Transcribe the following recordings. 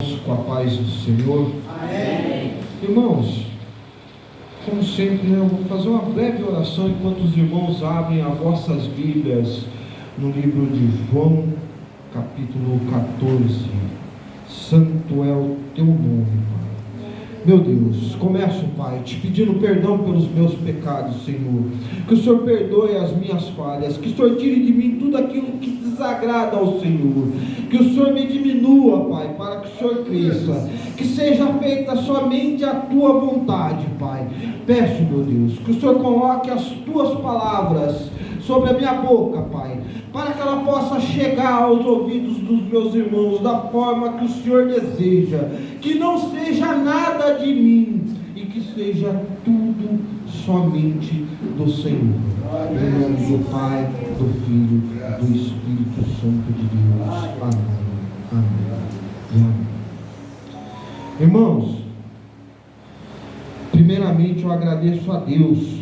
Com a paz do Senhor. Amém. Irmãos, como sempre, eu vou fazer uma breve oração enquanto os irmãos abrem as vossas Bíblias no livro de João, capítulo 14. Santo é o teu nome, Pai. Meu Deus, começo, Pai, te pedindo perdão pelos meus pecados, Senhor. Que o Senhor perdoe as minhas falhas, que o Senhor tire de mim tudo aquilo que desagrada ao Senhor. Que o Senhor me diminua, Pai, para que o Senhor cresça. Que seja feita somente a tua vontade, Pai. Peço, meu Deus, que o Senhor coloque as tuas palavras sobre a minha boca, Pai, para que ela possa chegar aos ouvidos dos meus irmãos da forma que o Senhor deseja. Que não seja nada de mim e que seja tudo somente do Senhor. Em nome do Pai, do Filho, do Espírito Santo de Deus. Amém. Amém. E amém. Irmãos, primeiramente eu agradeço a Deus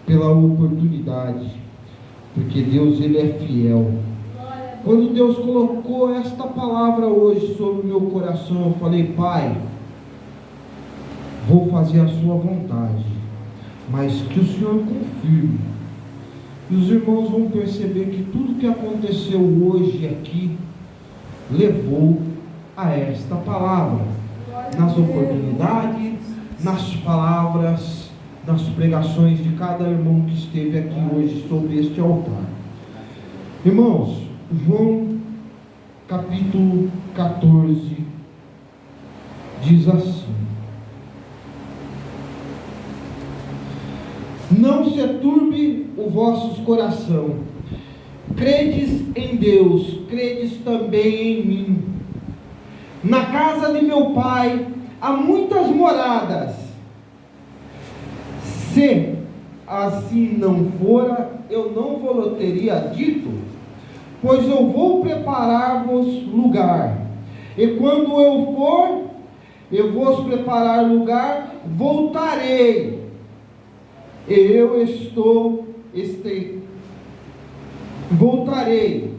pela oportunidade, porque Deus, Ele é fiel. Quando Deus colocou esta palavra hoje sobre o meu coração, eu falei: Pai, vou fazer a sua vontade, mas que o Senhor confirme. E os irmãos vão perceber que tudo que aconteceu hoje aqui levou a esta palavra, nas oportunidades, nas palavras, nas pregações de cada irmão que esteve aqui hoje sobre este altar. Irmãos, João capítulo 14 diz assim: não se turbe o vosso coração, credes em Deus, credes também em mim. Na casa de meu Pai há muitas moradas. Se assim não fora, eu não vos teria dito, pois eu vou preparar-vos lugar. E quando eu for, eu vos preparar lugar, voltarei. E eu voltarei,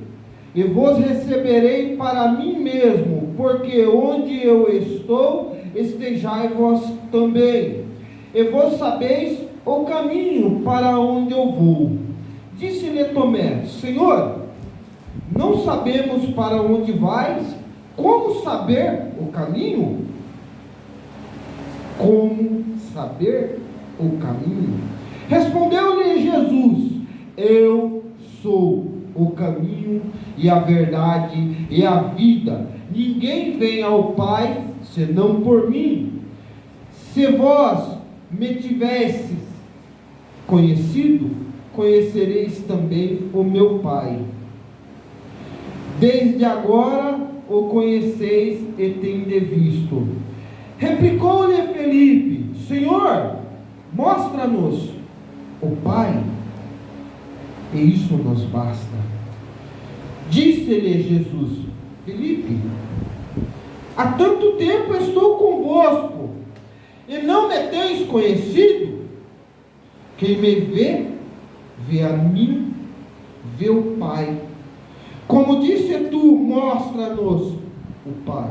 e vos receberei para mim mesmo, porque onde eu estou, estejai vós também. E vós sabeis o caminho para onde eu vou. Disse-lhe Tomé: Senhor, não sabemos para onde vais, como saber o caminho? Como saber o caminho? Respondeu-lhe Jesus: eu sou o caminho e a verdade e a vida. Ninguém vem ao Pai senão por mim. Se vós me tivesses conhecido, conhecereis também o meu Pai. Desde agora o conheceis e tendes visto. Replicou-lhe Felipe: Senhor, mostra-nos o Pai, e isso nos basta. Disse-lhe Jesus: Felipe, há tanto tempo estou convosco, e não me tens conhecido? Quem me vê, vê a mim, vê o Pai. Como disse tu, mostra-nos o Pai.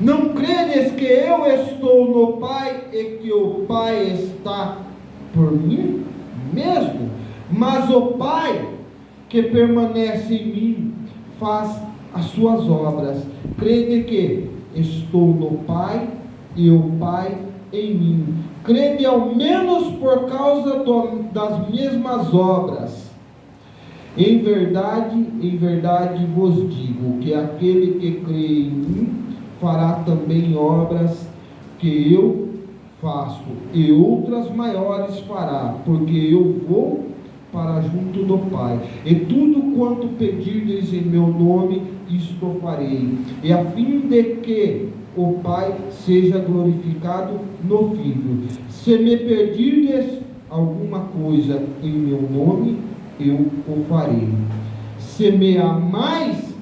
Não credes que eu estou no Pai e que o Pai está por mim mesmo? Mas o Pai que permanece em mim faz as suas obras. Crede que estou no Pai e o Pai em mim. Crede ao menos por causa das mesmas obras. Em verdade vos digo que aquele que crê em mim fará também obras que eu faço, e outras maiores fará, porque eu vou para junto do Pai. E tudo quanto pedirdes em meu nome, isto farei, e a fim de que o Pai seja glorificado no Filho. Se me pedirdes alguma coisa em meu nome, eu o farei. Se me amais,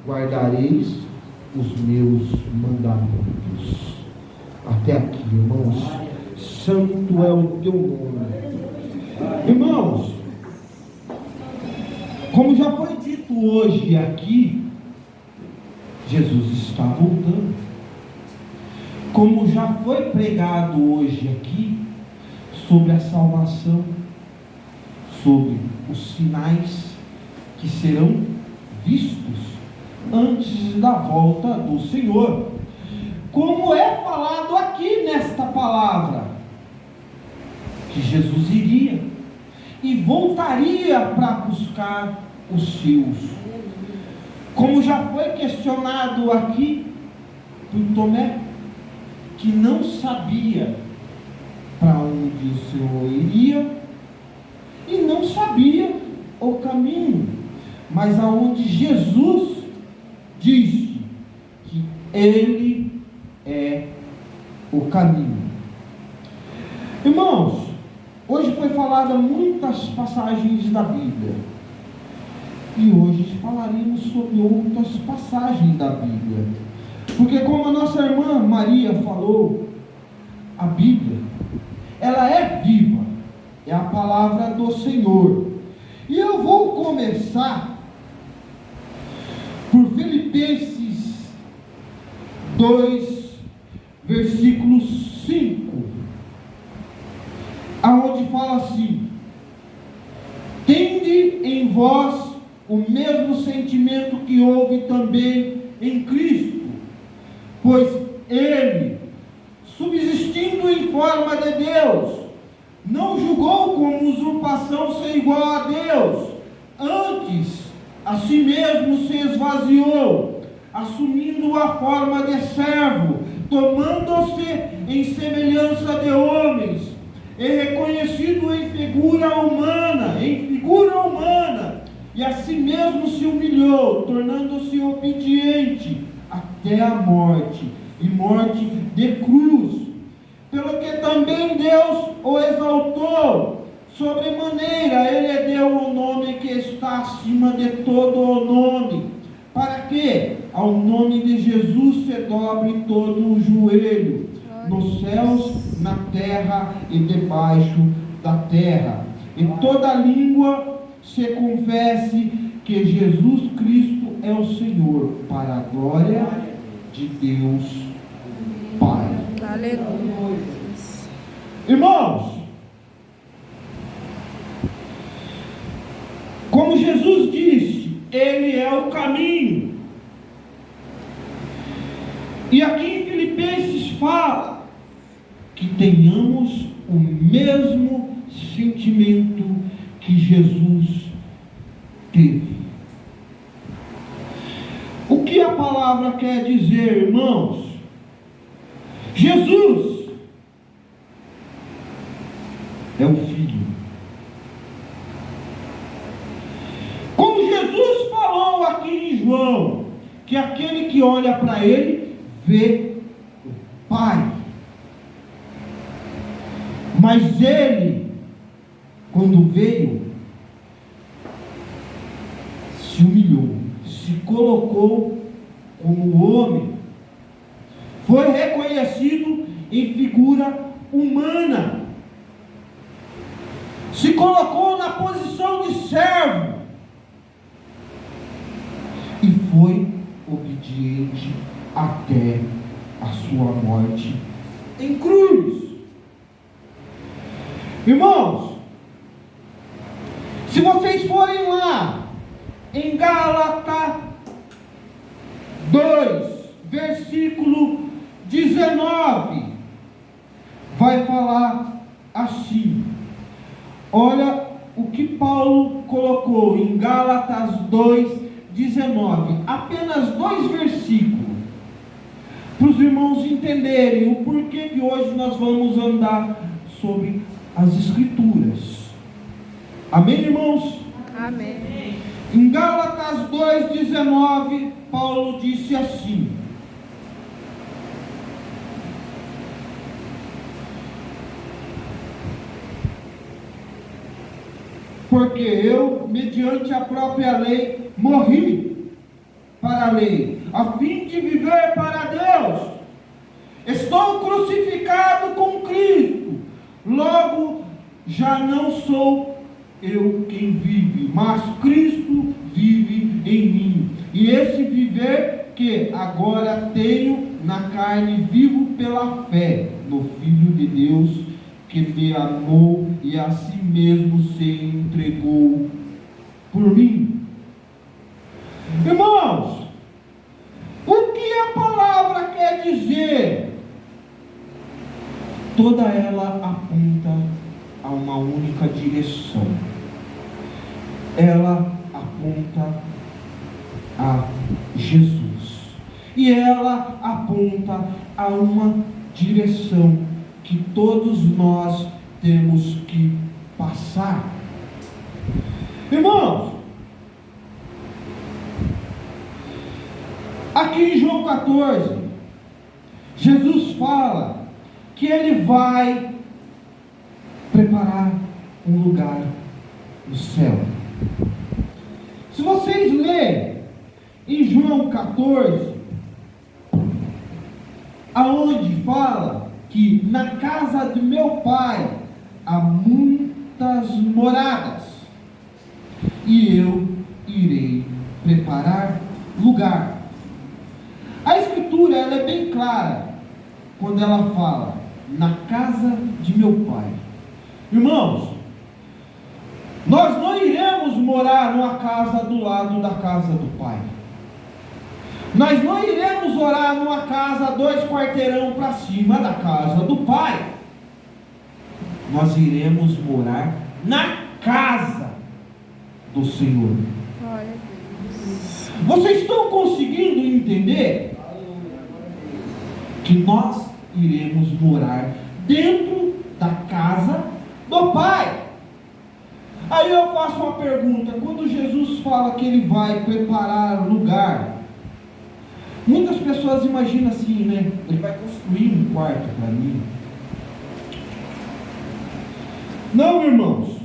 guardareis os meus mandamentos. Até aqui, irmãos. Santo é o teu nome. Irmãos, como já foi dito hoje aqui, Jesus está voltando. Como já foi pregado hoje aqui, sobre a salvação, sobre os sinais que serão vistos antes da volta do Senhor. Como é falado aqui nesta palavra, que Jesus iria e voltaria para buscar os seus. Como já foi questionado aqui por Tomé, que não sabia para onde o Senhor iria e não sabia o caminho, mas aonde Jesus disse que Ele é o caminho. Irmãos, hoje foi falada muitas passagens da Bíblia, e hoje falaremos sobre outras passagens da Bíblia, porque como a nossa irmã Maria falou, a Bíblia, ela é viva, é a palavra do Senhor. E eu vou começar por Filipenses 2, versículo 5, aonde fala assim: tende em vós o mesmo sentimento que houve também em Cristo, pois Ele, subsistindo em forma de Deus, não julgou como usurpação ser igual a Deus, antes a si mesmo se esvaziou, assumindo a forma de servo, tomando-se em semelhança de homens, e reconhecido em figura humana, e a si mesmo se humilhou, tornando-se obediente até a morte, e morte de cruz, pelo que também Deus o exaltou sobremaneira, Ele deu o nome que está acima de todo o nome, para que ao nome de Jesus se dobre todo o joelho, nos céus, na terra e debaixo da terra, e toda língua se confesse que Jesus Cristo é o Senhor, para a glória de Deus Pai. Aleluia. Irmãos, como Jesus disse, Ele é o caminho. E aqui em Filipenses fala que tenhamos o mesmo sentimento que Jesus teve. O que a palavra quer dizer, irmãos? Jesus é o Filho. Como Jesus falou aqui em João, que aquele que olha para Ele vê o Pai. Mas Ele, quando veio, se humilhou, se colocou como homem, foi reconhecido em figura humana, se colocou na posição de servo e foi obediente até a sua morte em cruz. Irmãos, se vocês forem lá em Gálatas 2, versículo 19, vai falar assim. Olha o que Paulo colocou em Gálatas 2:19, apenas 2 versículos, para os irmãos entenderem o porquê que hoje nós vamos andar sobre as Escrituras. Amém, irmãos? Amém. Em Gálatas 2:19, Paulo disse assim: porque eu, mediante a própria lei, morri para a lei, a fim de viver para Deus. Estou crucificado com Cristo, logo já não sou eu quem vive, mas Cristo vive em mim. E esse viver que que agora tenho na carne, vivo pela fé no Filho de Deus, que me amou e a si mesmo se entregou por mim. Irmãos, o que a palavra quer dizer? Toda ela aponta a uma única direção. Ela aponta a Jesus. E ela aponta a uma direção que todos nós temos que passar. Irmãos, aqui em João 14, Jesus fala que Ele vai preparar um lugar no céu. Se vocês lerem em João 14, aonde fala que na casa de meu Pai há muitas moradas, e eu irei preparar lugar. A Escritura ela é bem clara quando ela fala na casa de meu Pai. Irmãos, nós não iremos morar numa casa do lado da casa do Pai. Nós não iremos orar numa casa 2 quarteirão para cima da casa do Pai. Nós iremos morar na casa do Senhor. Glória a Deus. Vocês estão conseguindo entender que nós iremos morar dentro da casa do Pai? Aí eu faço uma pergunta: quando Jesus fala que Ele vai preparar lugar, muitas pessoas imaginam assim, né? Ele vai construir um quarto para mim. Não, irmãos.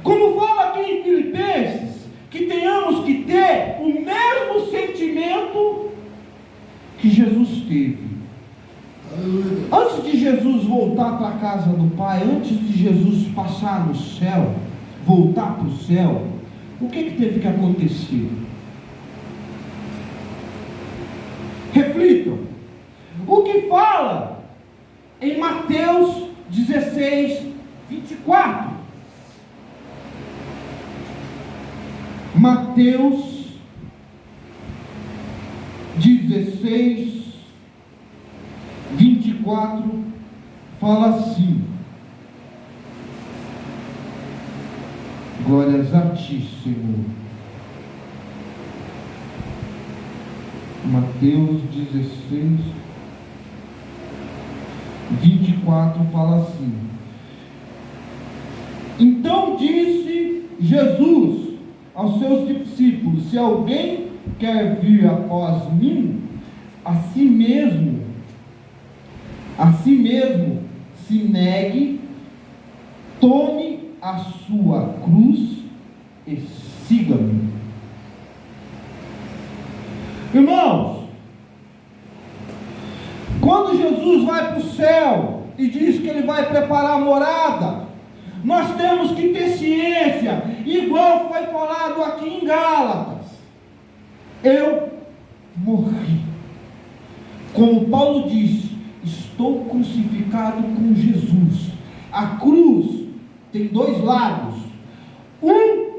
Como fala aqui em Filipenses, que tenhamos que ter o mesmo sentimento que Jesus teve. Antes de Jesus voltar para a casa do Pai, antes de Jesus passar no céu, voltar para o céu, o que teve que acontecer? Reflitam. O que fala em Mateus 16, 24. Mateus 16, 24 fala assim: glórias a ti, Senhor. Mateus 16, 24 fala assim: então disse Jesus aos seus discípulos: se alguém quer vir após mim, a si mesmo se negue, tome a sua cruz e siga-me. Irmãos, quando Jesus vai para o céu e diz que Ele vai preparar a morada, nós temos que ter ciência, igual foi falado aqui em Gálatas: eu morri. Como Paulo disse, estou crucificado com Jesus. A cruz tem 2 lados. Um,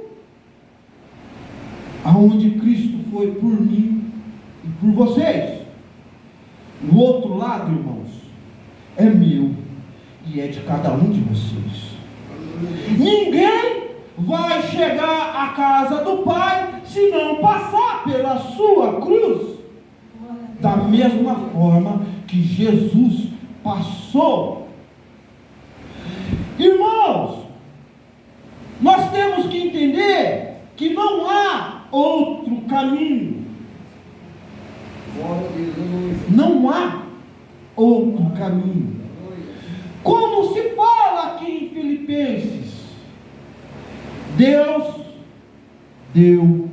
aonde Cristo foi por mim e por vocês. O outro lado, irmãos, é meu e é de cada um de vocês. Ninguém vai chegar à casa do Pai se não passar pela sua cruz. Da mesma forma que Jesus passou. Irmãos, nós temos que entender que não há outro caminho. Não há outro caminho. Como se fala aqui em Filipenses, Deus deu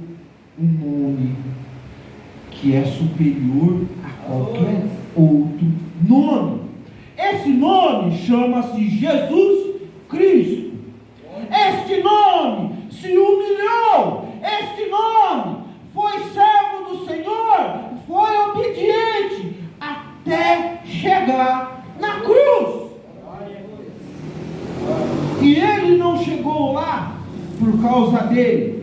um nome que é superior a qualquer outro nome. Esse nome chama-se Jesus Cristo. Este nome se humilhou. Este nome foi servo do Senhor, chegar na cruz. E ele não chegou lá por causa dele.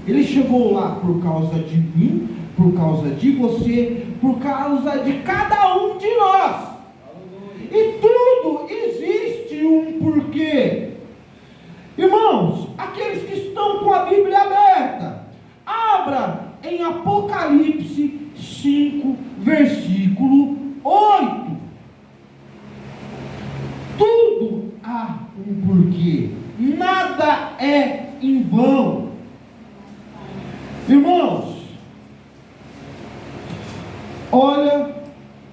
Ele chegou lá por causa de mim, por causa de você, por causa de cada um de nós. E tudo existe um porquê. Irmãos, aqueles que estão com a Bíblia aberta, abra em Apocalipse 5, versículo 8. Tudo há um porquê. Nada é em vão. Irmãos, olha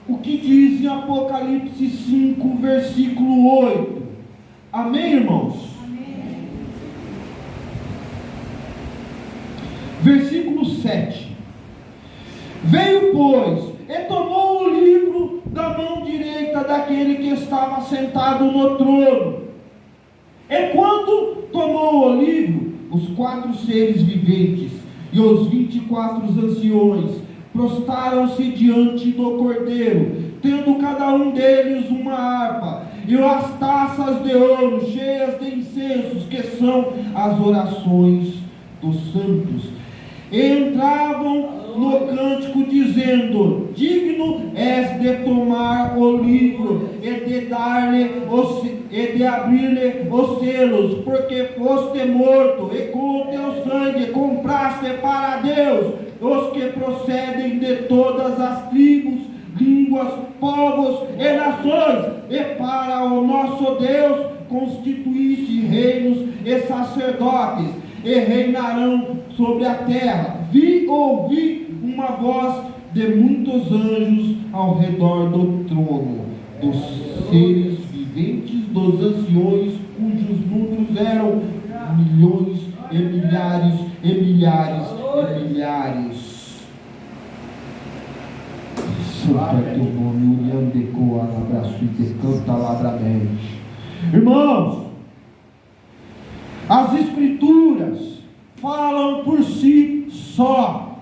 o que diz em Apocalipse 5, versículo 8. Amém, irmãos? Amém. Versículo 7. Veio, pois, e tomou o livro da mão direita daquele que estava sentado no trono. E quando tomou o livro, os 4 seres viventes e os 24 anciões prostraram-se diante do Cordeiro, tendo cada um deles uma harpa e as taças de ouro cheias de incensos, que são as orações dos santos. E entravam no cântico dizendo: digno és de tomar o livro e de abrir-lhe os selos, porque foste morto e com o teu sangue compraste para Deus os que procedem de todas as tribos, línguas, povos e nações, e para o nosso Deus constituíste reinos e sacerdotes, e reinarão sobre a terra. Ouvi uma voz de muitos anjos ao redor do trono, dos seres viventes, dos anciões, cujos números eram milhões e milhares e milhares e milhares. Santo é teu nome, Uriandeco, Alabraço e Decanta Labramente. Irmãos, as Escrituras falam por si só.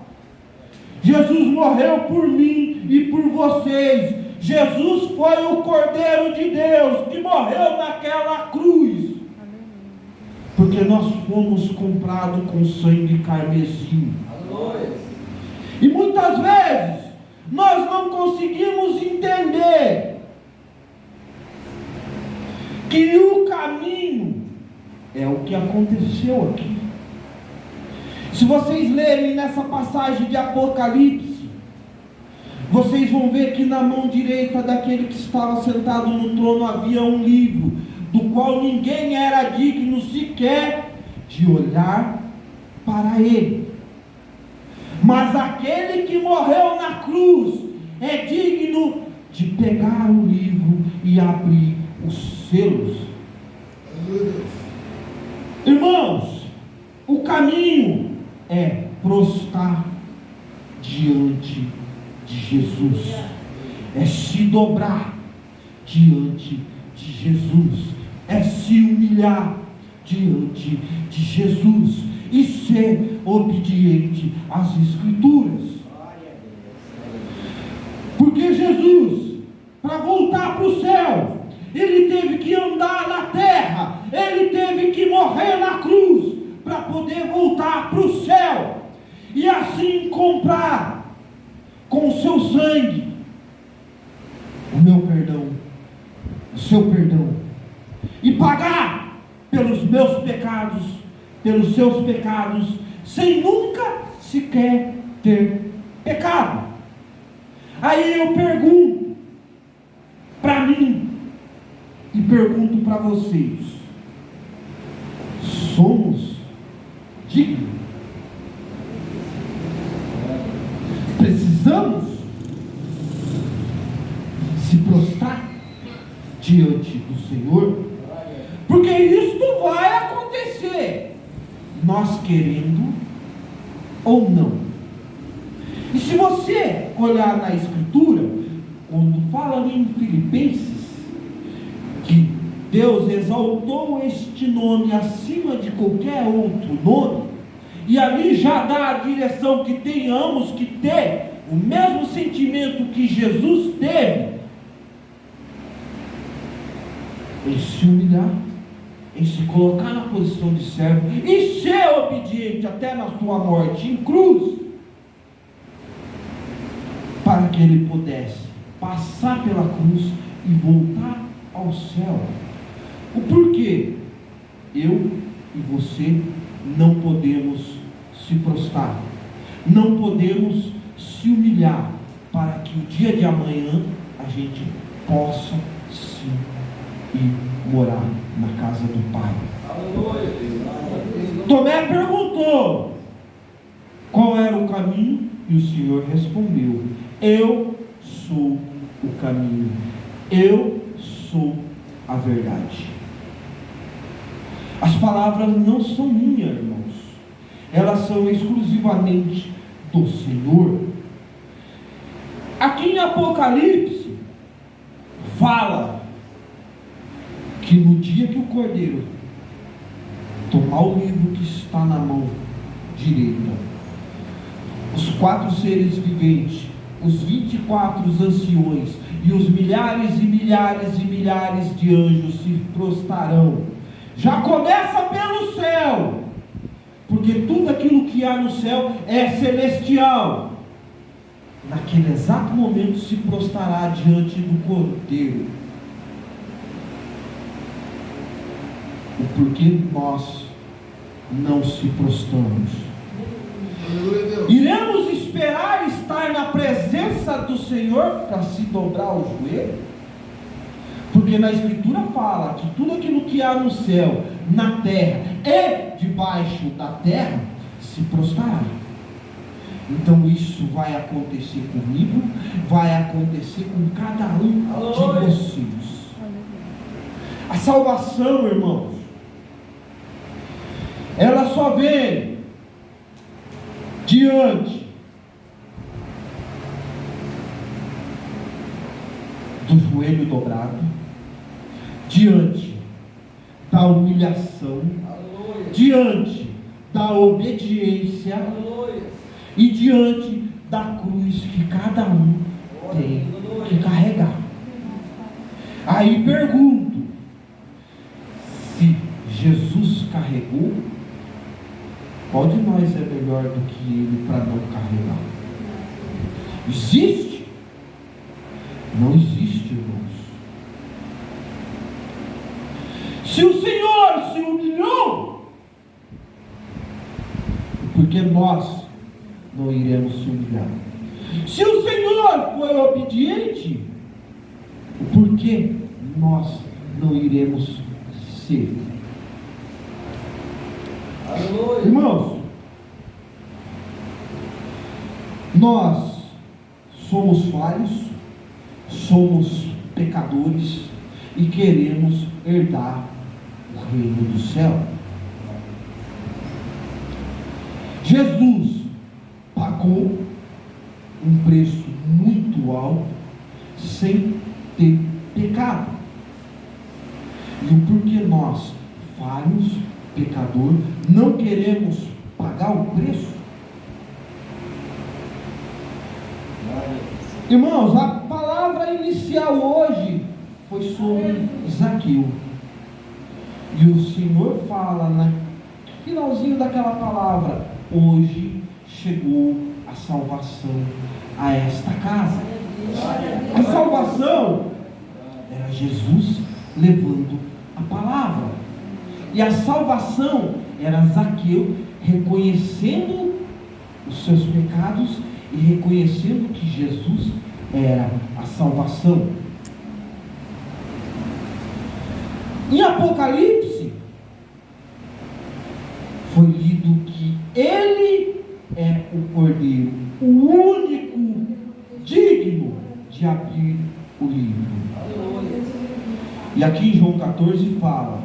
Jesus morreu por mim e por vocês. Jesus foi o Cordeiro de Deus que morreu naquela cruz. Porque nós fomos comprados com sangue carmesim. E muitas vezes nós não conseguimos entender que o caminho é o que aconteceu aqui. Se vocês lerem nessa passagem de Apocalipse, vocês vão ver que na mão direita daquele que estava sentado no trono havia um livro, do qual ninguém era digno sequer de olhar para ele. Mas aquele que morreu na cruz é digno de pegar o livro e abrir os selos. Irmãos, o caminho é prostrar diante de Jesus, é se dobrar diante de Jesus, é se humilhar diante de Jesus e ser obediente às Escrituras. Porque Jesus, para voltar para o céu, ele teve que andar na terra, ele teve que morrer na cruz para poder voltar para o céu e assim comprar com o seu sangue o meu perdão, o seu perdão, e pagar pelos meus pecados, pelos seus pecados, sem nunca sequer ter pecado. Aí eu pergunto para mim e pergunto para vocês: somos dignos? Precisamos se prostrar diante do Senhor? Porque isto vai acontecer, nós querendo ou não. E se você olhar na Escritura, quando fala em Filipenses, que Deus exaltou este nome acima de qualquer outro nome, e ali já dá a direção que tenhamos que ter o mesmo sentimento que Jesus teve, em se humilhar, em se colocar na posição de servo, e ser obediente até na sua morte em cruz, para que ele pudesse passar pela cruz e voltar ao céu. O porquê eu e você não podemos se prostrar, não podemos se humilhar, para que o dia de amanhã a gente possa sim ir morar na casa do Pai. Tomé perguntou qual era o caminho, e o Senhor respondeu: eu sou o caminho, eu sou a verdade. As palavras não são minhas, irmãos, elas são exclusivamente do Senhor. Aqui em Apocalipse fala que no dia que o Cordeiro tomar o livro que está na mão direita, os 4 seres viventes, os 24 anciões e os milhares e milhares e milhares de anjos se prostrarão. Já começa pelo céu, porque tudo aquilo que há no céu é celestial. Naquele exato momento se prostrará diante do Cordeiro. O porquê nós não se prostramos? Iremos esperar estar na presença do Senhor para se dobrar o joelho? Porque na Escritura fala que tudo aquilo que há no céu, na terra e debaixo da terra se prostrará. Então isso vai acontecer comigo, vai acontecer com cada um de vocês. A salvação, irmãos, ela só vem diante do joelho dobrado, diante da humilhação, diante da obediência e diante da cruz que cada um tem que carregar. Aí pergunto: se Jesus carregou, qual de nós é melhor do que ele para não carregar? Existe? Não existe, irmãos. Se o Senhor se humilhou, porque nós não iremos se humilhar? Se o Senhor foi obediente, por que nós não iremos ser? Aleluia. Irmãos, nós somos falhos, somos pecadores e queremos herdar o reino do céu. Jesus pagou um preço muito alto sem ter pecado. E o porquê nós, falhos, pecador, não queremos pagar o preço? Irmãos, a palavra inicial hoje foi sobre Zaqueu. E o Senhor fala no finalzinho daquela palavra: hoje chegou a salvação a esta casa. A salvação era Jesus levando a palavra. E a salvação era Zaqueu reconhecendo os seus pecados e reconhecendo que Jesus era a salvação. Em Apocalipse foi lido que ele é o Cordeiro, o único digno de abrir o livro. E aqui em João 14 fala: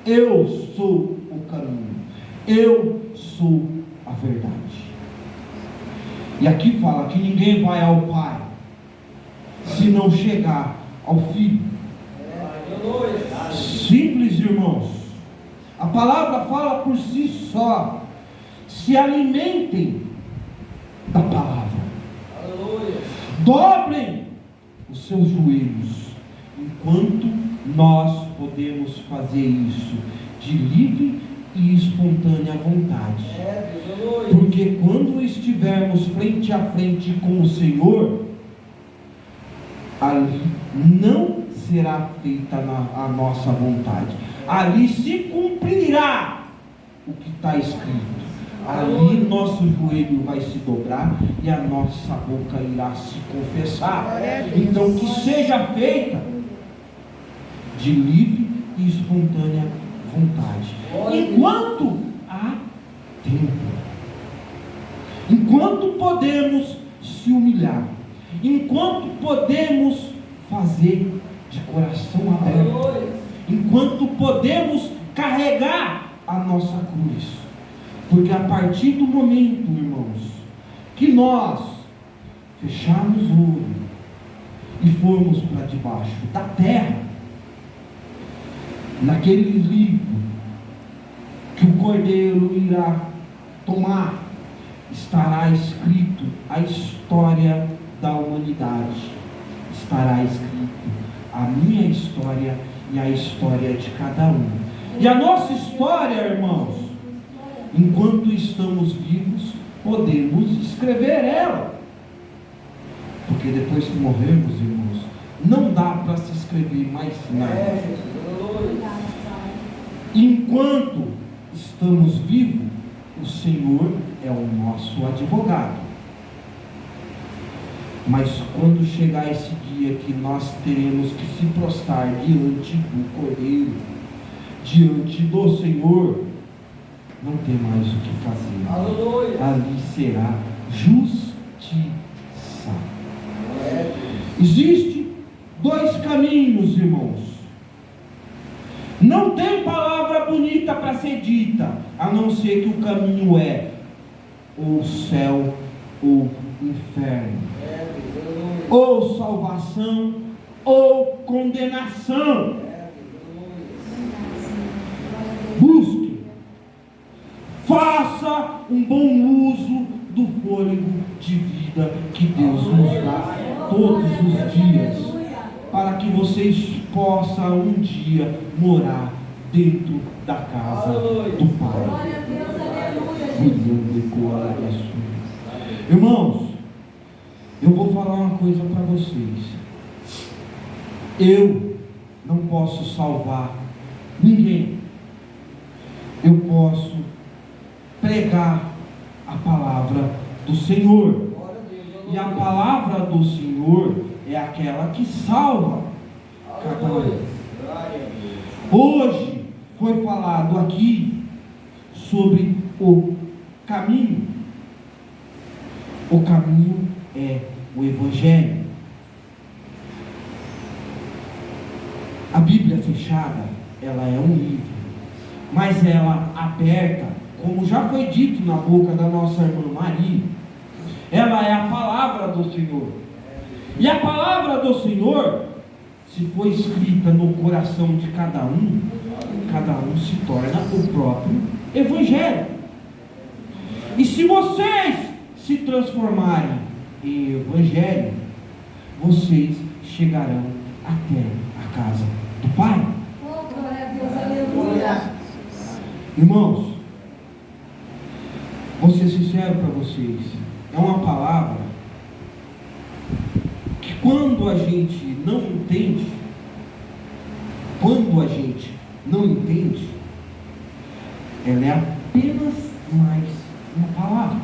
eu sou o caminho, eu sou a verdade. E aqui fala que ninguém vai ao Pai se não chegar ao Filho. Simples, irmãos. A palavra fala por si só. Se alimentem da palavra. Dobrem os seus joelhos enquanto nós podemos fazer isso de livre e espontânea vontade. Porque quando estivermos frente a frente com o Senhor, ali não será feita a nossa vontade. Ali se cumprirá o que está escrito. Ali nosso joelho vai se dobrar e a nossa boca irá se confessar. Então que seja feita de livre e espontânea vontade, enquanto há tempo, enquanto podemos se humilhar, enquanto podemos fazer de coração aberto, enquanto podemos carregar a nossa cruz. Porque a partir do momento, irmãos, que nós fecharmos o olho e formos para debaixo da terra, naquele livro que o Cordeiro irá tomar, estará escrito a história da humanidade, estará escrito a minha história e a história de cada um. E a nossa história, irmãos, enquanto estamos vivos, podemos escrever ela. Porque depois que morrermos, irmãos, não dá para se escrever mais nada. Enquanto estamos vivos, o Senhor é o nosso advogado. Mas quando chegar esse dia que nós teremos que se prostrar diante do Cordeiro, diante do Senhor, não tem mais o que fazer. Ali será justiça. Existem dois caminhos, irmãos. Não tem palavra bonita para ser dita, a não ser que o caminho é ou céu ou inferno, ou salvação ou condenação. Busque, faça um bom uso do fôlego de vida que Deus nos dá todos os dias, para que vocês possam um dia morar dentro da casa do Pai. Irmãos, eu vou falar uma coisa para vocês. Eu não posso salvar ninguém. Eu posso pregar a palavra do Senhor. E a palavra do Senhor é aquela que salva cada um. Hoje foi falado aqui sobre o caminho. O caminho é o Evangelho. A Bíblia fechada, ela é um livro, mas ela aberta, como já foi dito na boca da nossa irmã Maria, ela é a palavra do Senhor. E a palavra do Senhor, se for escrita no coração de cada um se torna o próprio Evangelho. E se vocês se transformarem em Evangelho, vocês chegarão até a casa do Pai. Irmãos, vou ser sincero para vocês, é uma palavra que quando a gente não entende, ela é apenas mais uma palavra,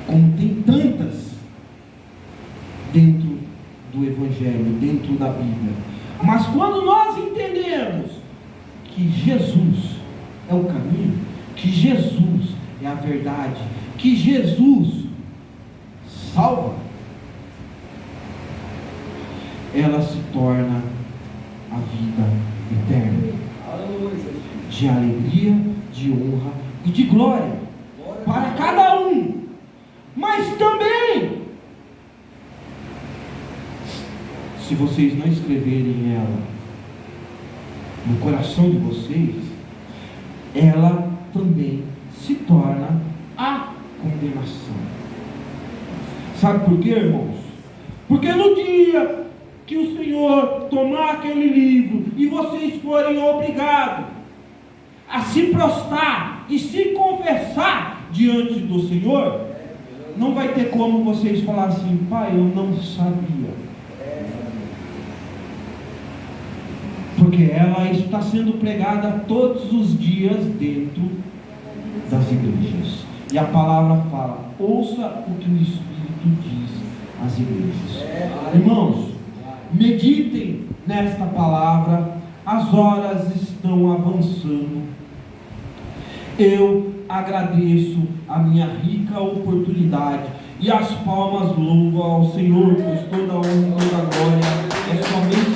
como tem tantas dentro do Evangelho, dentro da Bíblia. Mas quando nós entendemos que Jesus é o caminho, que Jesus é a verdade, que Jesus salva, ela se torna a vida eterna, de alegria, de honra e de glória para cada um. Mas também, se vocês não escreverem ela no coração de vocês, ela também se torna a condenação. Sabe por quê, irmãos? Porque no dia que o Senhor tomar aquele livro e vocês forem obrigados a se prostrar e se confessar diante do Senhor, não vai ter como vocês falar assim: pai, eu não sabia. Porque ela está sendo pregada todos os dias dentro das igrejas. E a palavra fala: ouça o que o Espírito diz às igrejas. Irmãos, meditem nesta palavra. As horas estão avançando. Eu agradeço a minha rica oportunidade e as palmas louvam ao Senhor, pois toda a honra e toda a glória é somente